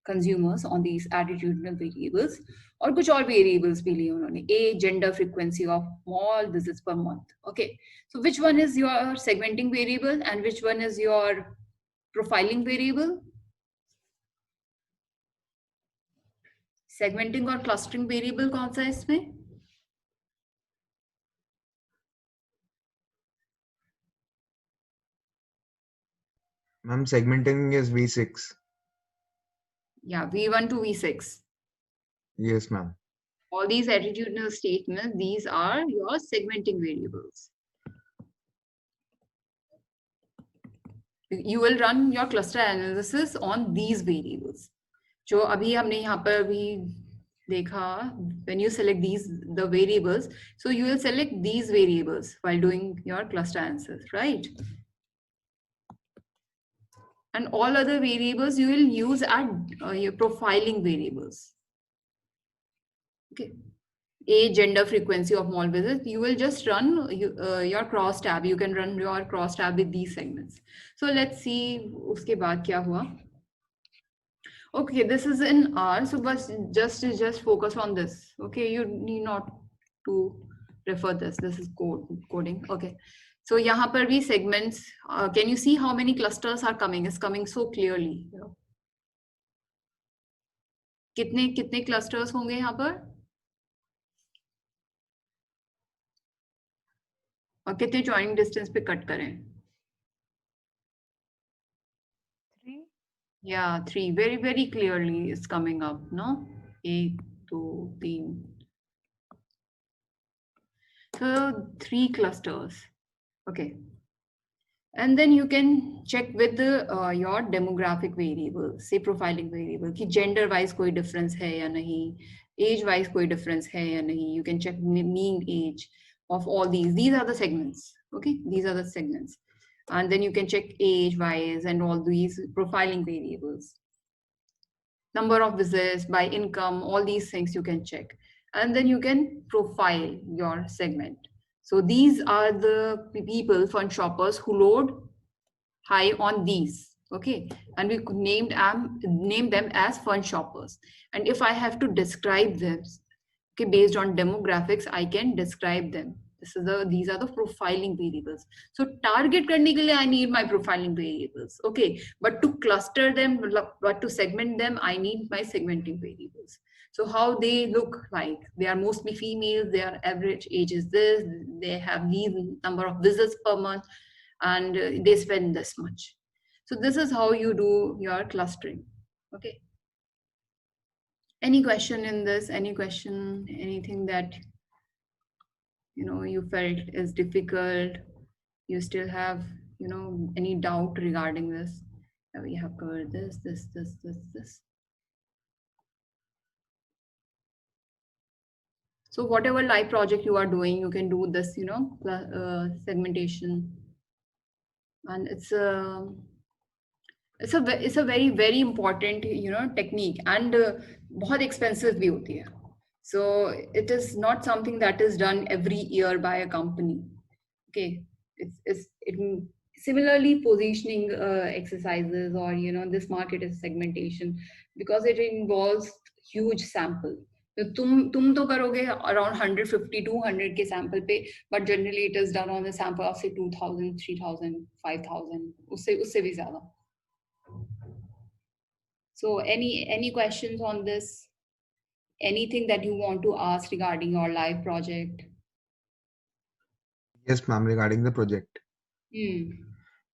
consumers, on these attitudinal variables, और कुछ और variables भी लिए उन्होंने. A, gender, frequency of mall visits per month. Okay, so which one is your segmenting variable and which one is your profiling variable? Segmenting और clustering variable कौन सा है इसमें? Ma'am, segmenting is V6. Yeah, V1 to V6. Yes, ma'am. All these attitudinal statements, these are your segmenting variables. You will run your cluster analysis on these variables. जो अभी हमने यहाँ पर भी देखा, when you select the variables, so you will select these variables while doing your cluster analysis, right? And all other variables you will use at your profiling variables. Okay. A, gender, frequency of mall visits, you will just run your cross tab. You can run your cross tab with these segments. So let's see uske baad kya hua. Okay, this is in R, so but just focus on this. Okay, you need not to refer this. This is coding. Okay, so यहाँ पर भी segments. Can you see how many clusters are coming? It's coming so clearly. कितने clusters होंगे यहाँ पर? और कितने joining distance पे कट करें? 3. Yeah, 3. Very, very clearly is coming up, no? 1, 2, 3. So 3 clusters. Okay. And then you can check with your demographic variable, say profiling variable, कि gender wise कोई difference है या नहीं, age wise कोई difference है या नहीं. You can check mean age of all these. These are the segments. Okay, these are the segments. And then you can check age wise and all these profiling variables. Number of visits by income, all these things you can check. And then you can profile your segment. So these are the people, fun shoppers, who load high on these. Okay, and we could name them as fun shoppers. And if I have to describe them, okay, based on demographics, I can describe them. These are the profiling variables. So target करने के लिए I need my profiling variables. Okay, but to cluster them, but to segment them, I need my segmenting variables. So how they look like? They are mostly females. Their average age is this. They have these number of visits per month, and they spend this much. So this is how you do your clustering. Okay. Any question in this? Any question? Anything that you felt is difficult? You still have any doubt regarding this? We have covered this. So whatever live project you are doing, you can do this, segmentation, and it's a very very important technique, and बहुत expensive भी होती है. So it is not something that is done every year by a company. Okay, it similarly positioning exercises, or this market is segmentation, because it involves huge sample. तो तुम तो करोगे around 150 200 के sample पे, but generally it is done on the sample of say 2000 3000 5000 उससे भी ज़्यादा. So any questions on this? Anything that you want to ask regarding your live project? Yes, ma'am, regarding the project.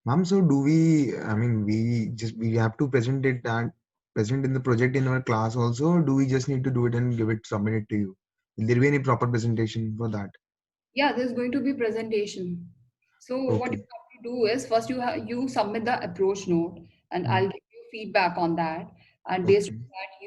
Ma'am, so do we, I mean, we have to present in the project in our class also, or do we just need to do it and submit it to you? Will there be any proper presentation for that? Yeah, there's going to be presentation. So what you have to do is, first you submit the approach note, and I'll give you feedback on that. And based on that,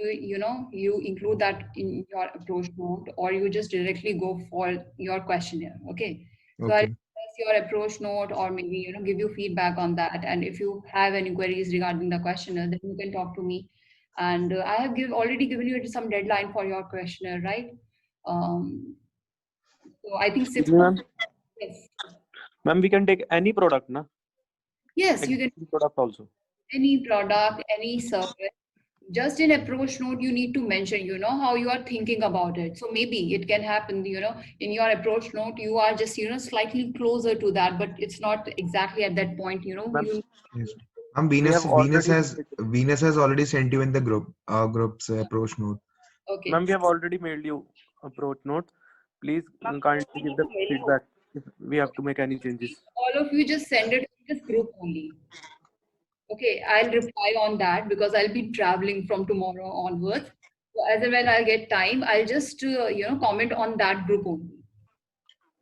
you include that in your approach note, or you just directly go for your questionnaire. Okay. So I'll discuss your approach note, or maybe give you feedback on that. And if you have any queries regarding the questionnaire, then you can talk to me. And I have already given you some deadline for your questionnaire, right? So I think 6 months. Yes. Ma'am, we can take any product, na? Yes, like you can product also. Any product, any service. Just in approach note, you need to mention, how you are thinking about it. So maybe it can happen, in your approach note, you are just, slightly closer to that, but it's not exactly at that point, Yes. Venus has already sent you in the group's approach note. Okay. Ma'am, we have already mailed you approach note. Please kindly give the feedback if we have to make any changes. All of you just send it to this group only. Okay, I'll reply on that because I'll be traveling from tomorrow onwards. So as and when I'll get time, I'll just comment on that group only.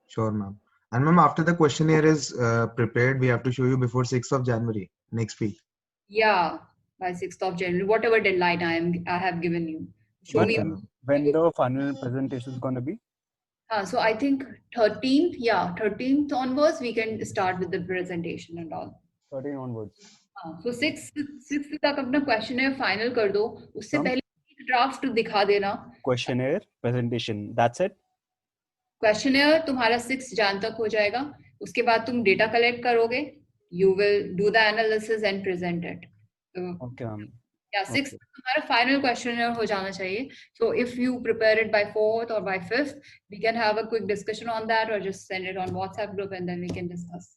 Sure, ma'am. And ma'am, after the questionnaire is prepared, we have to show you before 6th of January next week. Yeah, by 6th of January, whatever deadline I have given you. Show me when the final presentation is going to be. So I think 13th, 13th onwards, we can start with the presentation and all. 13 onwards. So 6th तक अपना questionnaire final कर दो. उससे पहले एक draft दिखा देना. Questionnaire presentation. That's it. Questionnaire तुम्हारा 6 Jan तक हो जाएगा. उसके बाद तुम data collect करोगे. You will do the analysis and present it. Okay, ma'am. Yeah, 6th तुम्हारा final questionnaire हो जाना चाहिए. So if you prepare it by 4th or by 5th, we can have a quick discussion on that, or just send it on WhatsApp group and then we can discuss.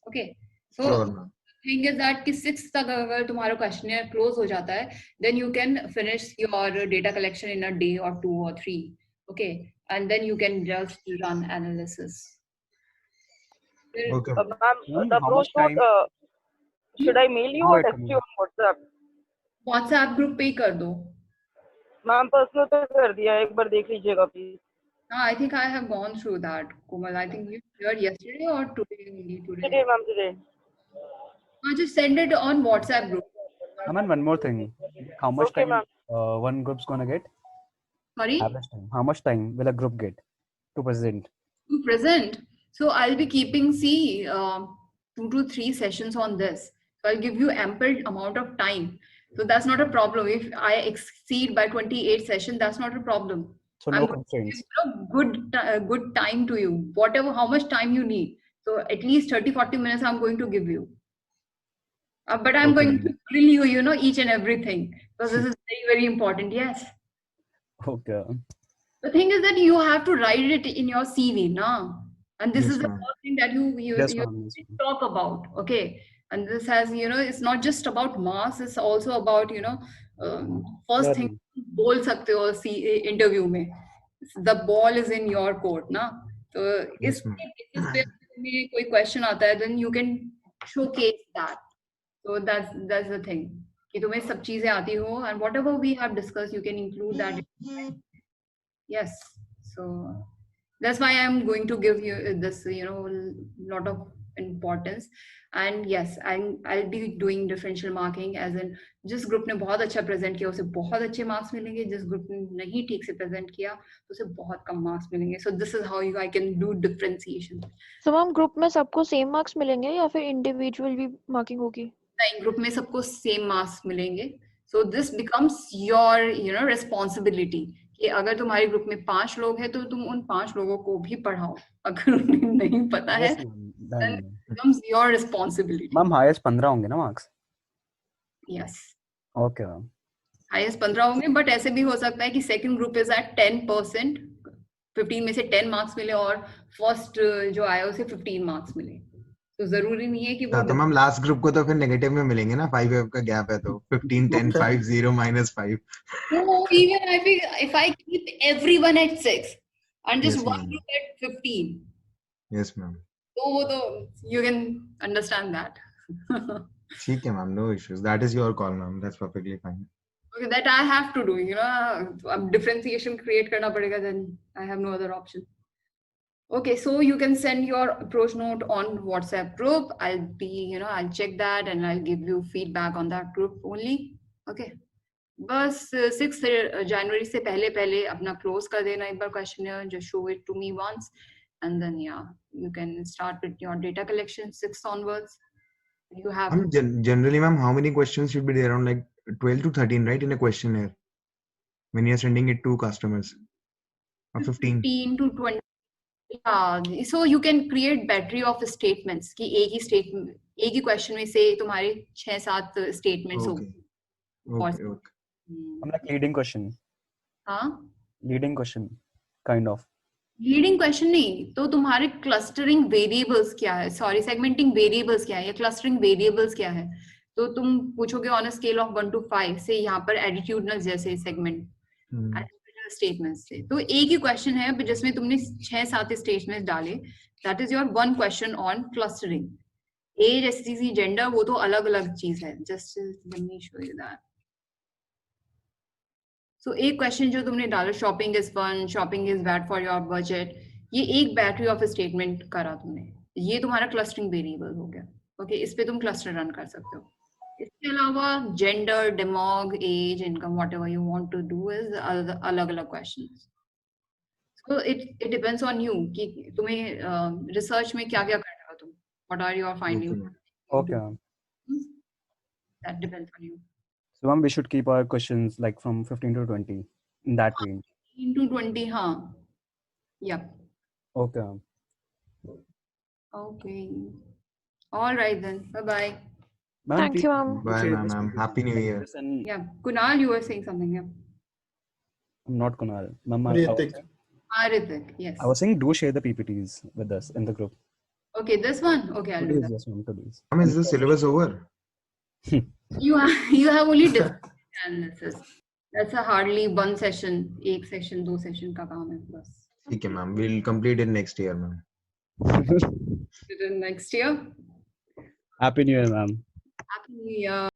Okay. So sure, thing is that कि 6th तक अगर तुम्हारा questionnaire close हो जाता है, then you can finish your data collection in a day or 2 or 3. Okay, and then you can just run analysis. Okay. Ma'am, the approach note, should I mail you or text you on WhatsApp? WhatsApp group पे ही कर दो. Ma'am, personal पे कर दिया, एक बार देख लीजिएगा please. I think I have gone through that, Komal. I think you shared yesterday or today only. Today, ma'am, today. Just send it on WhatsApp group. Ma'am, one more thing. How much time one group's gonna get? Sorry? How much time will a group get to present? To present? So I'll be keeping 2 to 3 sessions on this. So I'll give you ample amount of time. So that's not a problem. If I exceed by 28 sessions, that's not a problem. So no constraints. Good time to you. How much time you need. So at least 30-40 minutes I'm going to give you. But I'm going to grill you, each and everything. Because this is very, very important. Yes. Okay. The thing is that you have to write it in your CV, no? And this Yes, is the ma'am. first thing that you Yes, ma'am. Yes, ma'am. talk about. Okay. And this has, it's not just about marks, it's also about, first thing Learning. बोल सकते हो interview में. The ball is in your court, ना? तो Yes, इस ma'am. basis पे तुम्हें कोई question आता है, then you can showcase that. So that's the thing. कि तुम्हें सब चीजें आती हो, and whatever we have discussed, you can include that. Yes. So that's why I'm going to give you this, lot of importance. And yes, I'll be doing differential marking as in जिस group ने बहुत अच्छा present किया उसे बहुत अच्छे marks मिलेंगे, जिस ग्रुप ने नहीं ठीक से प्रेजेंट किया तो उसे बहुत कम मार्क्स मिलेंगे. So this is how I can do differentiation. So ma'am group में सबको सेम मार्क्स मिलेंगे या फिर इंडिविजुअल भी मार्किंग होगी? नहीं, ग्रुप में सबको सेम मार्क्स मिलेंगे. So this becomes your responsibility कि अगर तुम्हारे ग्रुप में 5 लोग हैं तो तुम उन 5 लोगों को भी पढ़ाओ. अगर उन्हें नहीं पता है, Yes, ma'am. then Done. it becomes your responsibility. Ma'am highest 15 होंगे ना marks? Yes. Okay ma'am. Highest 15 होंगे, बट ऐसे भी हो सकता है कि सेकंड ग्रुप इज एट 10%, 15 में से 10 मार्क्स मिले और फर्स्ट जो आया उसे 15 मार्क्स मिले. तो जरूरी नहीं है कि वो तो मैम लास्ट ग्रुप को तो फिर नेगेटिव में मिलेंगे ना, 5 का गैप है तो 15 10 5 0 -5. No, even if I keep everyone at 6 and just Yes, one ma'am. group at 15, Yes, ma'am. तो वो तो you can understand that. ठीक है ma'am, no issues. That is your call, ma'am. That's perfectly fine. Okay, that I have to do, अब differentiation create करना पड़ेगा, then I have no other option. Okay, so you can send your approach note on WhatsApp group. I'll check that and I'll give you feedback on that group only. Okay. बस 6 जनवरी से पहले अपना close कर देना एक बार questionnaire, just show it to me once, and then you can start with your data collection 6 onwards. You have Generally, ma'am, how many questions should be there? Around like 12 to 13, right, in a questionnaire when you're sending it to customers, or 15? 15 to 20. Yeah, so you can create battery of statements कि एक ही question में से तुम्हारे 6-7 statements हो. Okay. I'm like leading question. हाँ, Leading question, kind of. Leading question नहीं, तो तुम्हारे क्लस्टरिंग वेरिएबल्स क्या है, सॉरी सेगमेंटिंग वेरिएबल्स क्या है या क्लस्टरिंग वेरिएबल्स क्या है. तो तुम पूछोगे on a scale of 1 to 5 से यहाँ पर एडिट्यूडनल जैसे सेगमेंट स्टेटमेंट्स से. तो एक ही क्वेश्चन है जिसमें तुमने 6-7 स्टेटमेंट्स डाले. That is your one question on clustering. Age, STC, gender वो तो अलग अलग चीज है. Just let me show you that. So एक क्वेश्चन जो तुमने डाला, shopping is fun, shopping is bad for your budget, ये एक बैटरी ऑफ स्टेटमेंट करा तुमने, ये तुम्हारा क्लस्टरिंग वेरिएबल हो गया. ओके, इस पे तुम क्लस्टर रन कर सकते हो. इसके अलावा gender, demog, age, income, whatever you want to do is अलग अलग questions. So it depends on you कि तुम्हें रिसर्च में क्या क्या करना है, तुम what are your finding. Okay, ma'am. That depends on you. So ma'am, we should keep our questions like from 15 to 20 in that range. 15 to 20, हाँ. Yep. Okay, ma'am. Okay. All right then. Bye-bye. Ma'am, Thank you, ma'am. Bye, share ma'am. this Happy New Year. And Yeah. Kunal, you were saying something. Yeah. I'm not Kunal. Ma'am, Ritik. Ritik, yes. I was saying do share the PPTs with us in the group. Okay, this one? Okay, I'll do Today's, that. yes, ma'am, today's. Ma'am, is the syllabus over? You have only discussion analysis. That's a hardly one session, एक session, 2 session का काम है बस. ठीक है ma'am. We'll complete it next year, ma'am. Next year. Happy New Year, ma'am. Happy New Year.